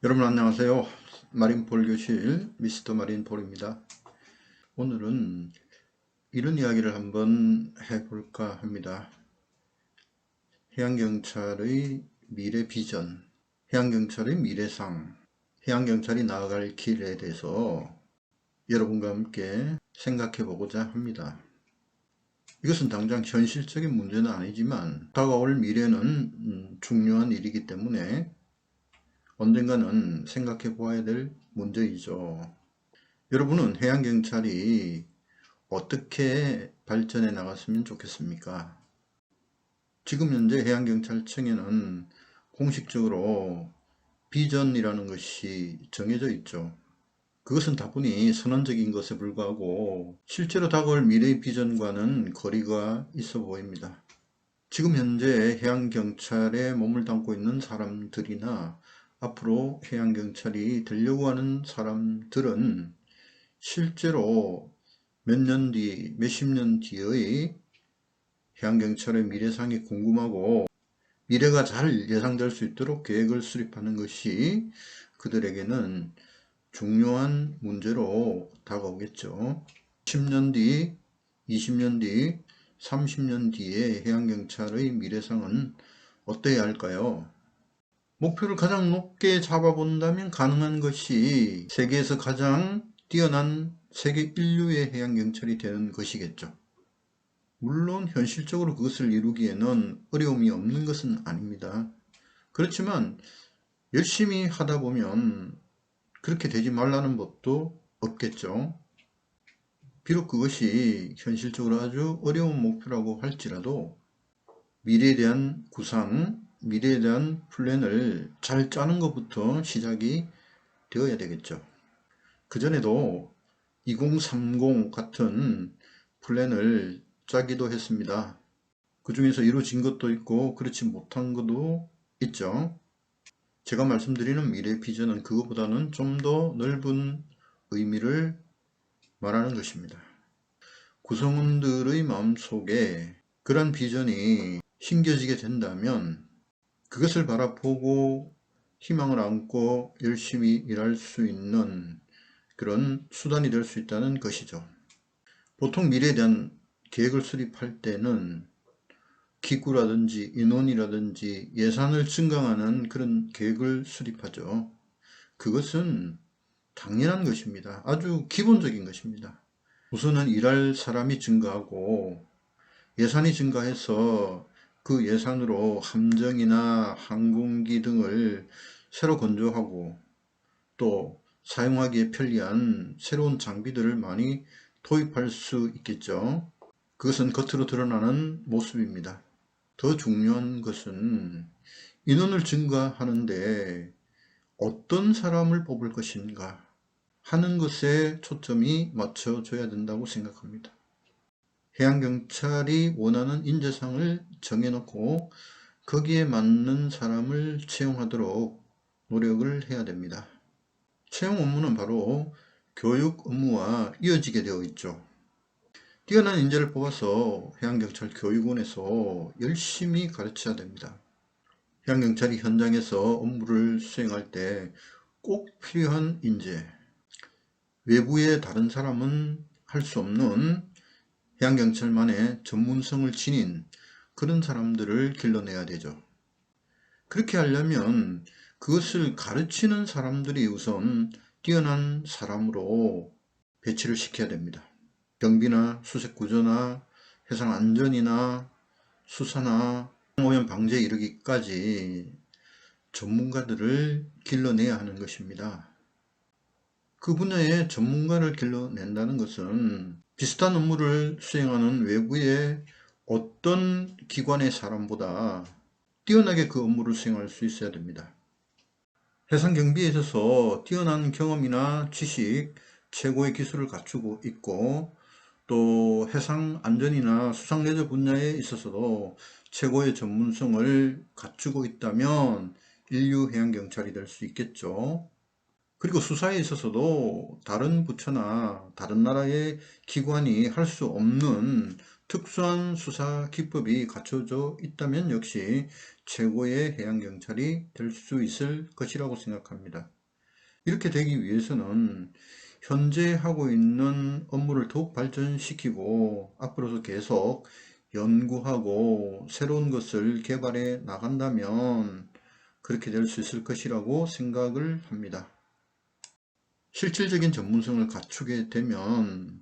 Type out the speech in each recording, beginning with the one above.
여러분 안녕하세요. 마린폴 교실 미스터 마린폴입니다. 오늘은 이런 이야기를 한번 해볼까 합니다. 해양경찰의 미래 비전, 해양경찰의 미래상, 해양경찰이 나아갈 길에 대해서 여러분과 함께 생각해 보고자 합니다. 이것은 당장 현실적인 문제는 아니지만 다가올 미래는 중요한 일이기 때문에 언젠가는 생각해 보아야 될 문제이죠. 여러분은 해양경찰이 어떻게 발전해 나갔으면 좋겠습니까? 지금 현재 해양경찰청에는 공식적으로 비전이라는 것이 정해져 있죠. 그것은 다분히 선언적인 것에 불과하고 실제로 다가올 미래의 비전과는 거리가 있어 보입니다. 지금 현재 해양경찰에 몸을 담고 있는 사람들이나 앞으로 해양경찰이 되려고 하는 사람들은 실제로 몇 년 뒤, 몇십 년 뒤의 해양경찰의 미래상이 궁금하고 미래가 잘 예상될 수 있도록 계획을 수립하는 것이 그들에게는 중요한 문제로 다가오겠죠. 10년 뒤, 20년 뒤, 30년 뒤에 해양경찰의 미래상은 어때야 할까요? 목표를 가장 높게 잡아본다면 가능한 것이 세계에서 가장 뛰어난 세계 인류의 해양경찰이 되는 것이겠죠. 물론 현실적으로 그것을 이루기에는 어려움이 없는 것은 아닙니다. 그렇지만 열심히 하다 보면 그렇게 되지 말라는 법도 없겠죠. 비록 그것이 현실적으로 아주 어려운 목표라고 할지라도 미래에 대한 구상, 미래에 대한 플랜을 잘 짜는 것부터 시작이 되어야 되겠죠. 그전에도 2030 같은 플랜을 짜기도 했습니다. 그 중에서 이루어진 것도 있고 그렇지 못한 것도 있죠. 제가 말씀드리는 미래 비전은 그것보다는 좀 더 넓은 의미를 말하는 것입니다. 구성원들의 마음속에 그런 비전이 심겨지게 된다면 그것을 바라보고 희망을 안고 열심히 일할 수 있는 그런 수단이 될 수 있다는 것이죠. 보통 미래에 대한 계획을 수립할 때는 기구라든지 인원이라든지 예산을 증강하는 그런 계획을 수립하죠. 그것은 당연한 것입니다. 아주 기본적인 것입니다. 우선은 일할 사람이 증가하고 예산이 증가해서 그 예산으로 함정이나 항공기 등을 새로 건조하고 또 사용하기에 편리한 새로운 장비들을 많이 도입할 수 있겠죠. 그것은 겉으로 드러나는 모습입니다. 더 중요한 것은 인원을 증가하는데 어떤 사람을 뽑을 것인가 하는 것에 초점이 맞춰져야 된다고 생각합니다. 해양경찰이 원하는 인재상을 정해놓고 거기에 맞는 사람을 채용하도록 노력을 해야 됩니다. 채용 업무는 바로 교육 업무와 이어지게 되어 있죠. 뛰어난 인재를 뽑아서 해양경찰 교육원에서 열심히 가르쳐야 됩니다. 해양경찰이 현장에서 업무를 수행할 때 꼭 필요한 인재, 외부의 다른 사람은 할 수 없는 해양경찰만의 전문성을 지닌 그런 사람들을 길러내야 되죠. 그렇게 하려면 그것을 가르치는 사람들이 우선 뛰어난 사람으로 배치를 시켜야 됩니다. 경비나 수색구조나 해상안전이나 수사나 오염 방지에 이르기까지 전문가들을 길러내야 하는 것입니다. 그 분야의 전문가를 길러낸다는 것은 비슷한 업무를 수행하는 외부의 어떤 기관의 사람보다 뛰어나게 그 업무를 수행할 수 있어야 됩니다. 해상경비에 있어서 뛰어난 경험이나 지식, 최고의 기술을 갖추고 있고 또 해상안전이나 수상레저 분야에 있어서도 최고의 전문성을 갖추고 있다면 인류 해양경찰이 될 수 있겠죠. 그리고 수사에 있어서도 다른 부처나 다른 나라의 기관이 할 수 없는 특수한 수사 기법이 갖춰져 있다면 역시 최고의 해양경찰이 될 수 있을 것이라고 생각합니다. 이렇게 되기 위해서는 현재 하고 있는 업무를 더욱 발전시키고 앞으로도 계속 연구하고 새로운 것을 개발해 나간다면 그렇게 될 수 있을 것이라고 생각을 합니다. 실질적인 전문성을 갖추게 되면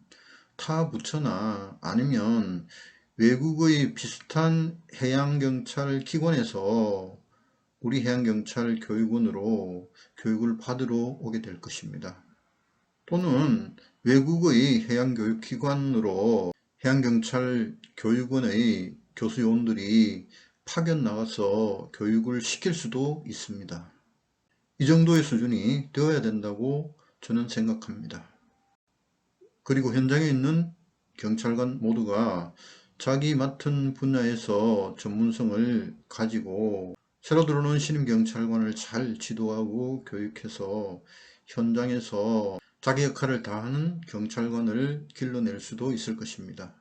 타 부처나 아니면 외국의 비슷한 해양경찰 기관에서 우리 해양경찰 교육원으로 교육을 받으러 오게 될 것입니다. 또는 외국의 해양교육기관으로 해양경찰 교육원의 교수요원들이 파견 나가서 교육을 시킬 수도 있습니다. 이 정도의 수준이 되어야 된다고 저는 생각합니다. 그리고 현장에 있는 경찰관 모두가 자기 맡은 분야에서 전문성을 가지고 새로 들어오는 신임 경찰관을 잘 지도하고 교육해서 현장에서 자기 역할을 다하는 경찰관을 길러낼 수도 있을 것입니다.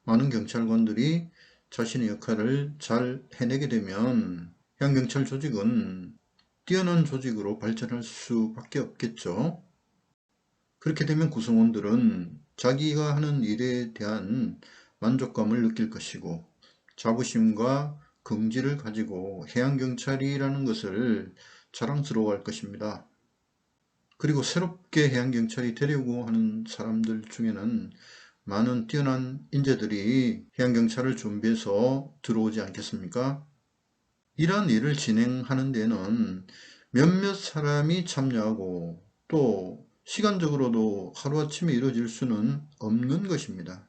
많은 경찰관들이 자신의 역할을 잘 해내게 되면 해양경찰 조직은 뛰어난 조직으로 발전할 수밖에 없겠죠. 그렇게 되면 구성원들은 자기가 하는 일에 대한 만족감을 느낄 것이고 자부심과 긍지를 가지고 해양경찰이라는 것을 자랑스러워할 것입니다. 그리고 새롭게 해양경찰이 되려고 하는 사람들 중에는 많은 뛰어난 인재들이 해양경찰을 준비해서 들어오지 않겠습니까? 이러한 일을 진행하는 데는 몇몇 사람이 참여하고 또 시간적으로도 하루아침에 이루어질 수는 없는 것입니다.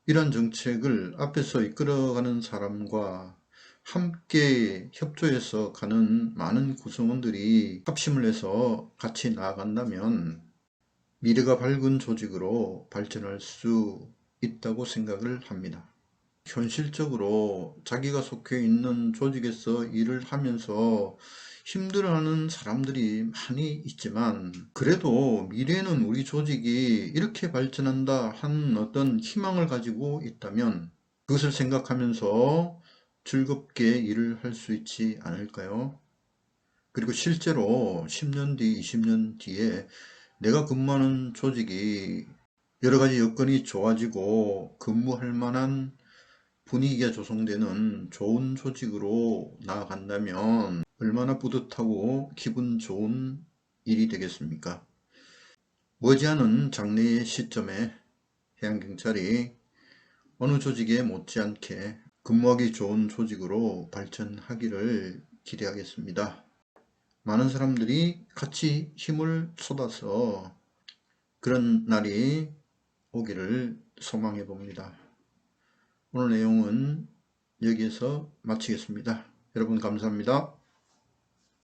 이러한 정책을 앞에서 이끌어가는 사람과 함께 협조해서 가는 많은 구성원들이 합심을 해서 같이 나아간다면 미래가 밝은 조직으로 발전할 수 있다고 생각을 합니다. 현실적으로 자기가 속해 있는 조직에서 일을 하면서 힘들어하는 사람들이 많이 있지만 그래도 미래에는 우리 조직이 이렇게 발전한다 하는 어떤 희망을 가지고 있다면 그것을 생각하면서 즐겁게 일을 할 수 있지 않을까요? 그리고 실제로 10년 뒤, 20년 뒤에 내가 근무하는 조직이 여러 가지 여건이 좋아지고 근무할 만한 분위기가 조성되는 좋은 조직으로 나아간다면 얼마나 뿌듯하고 기분 좋은 일이 되겠습니까? 머지않은 장래의 시점에 해양경찰이 어느 조직에 못지않게 근무하기 좋은 조직으로 발전하기를 기대하겠습니다. 많은 사람들이 같이 힘을 쏟아서 그런 날이 오기를 소망해 봅니다. 오늘 내용은 여기에서 마치겠습니다. 여러분 감사합니다.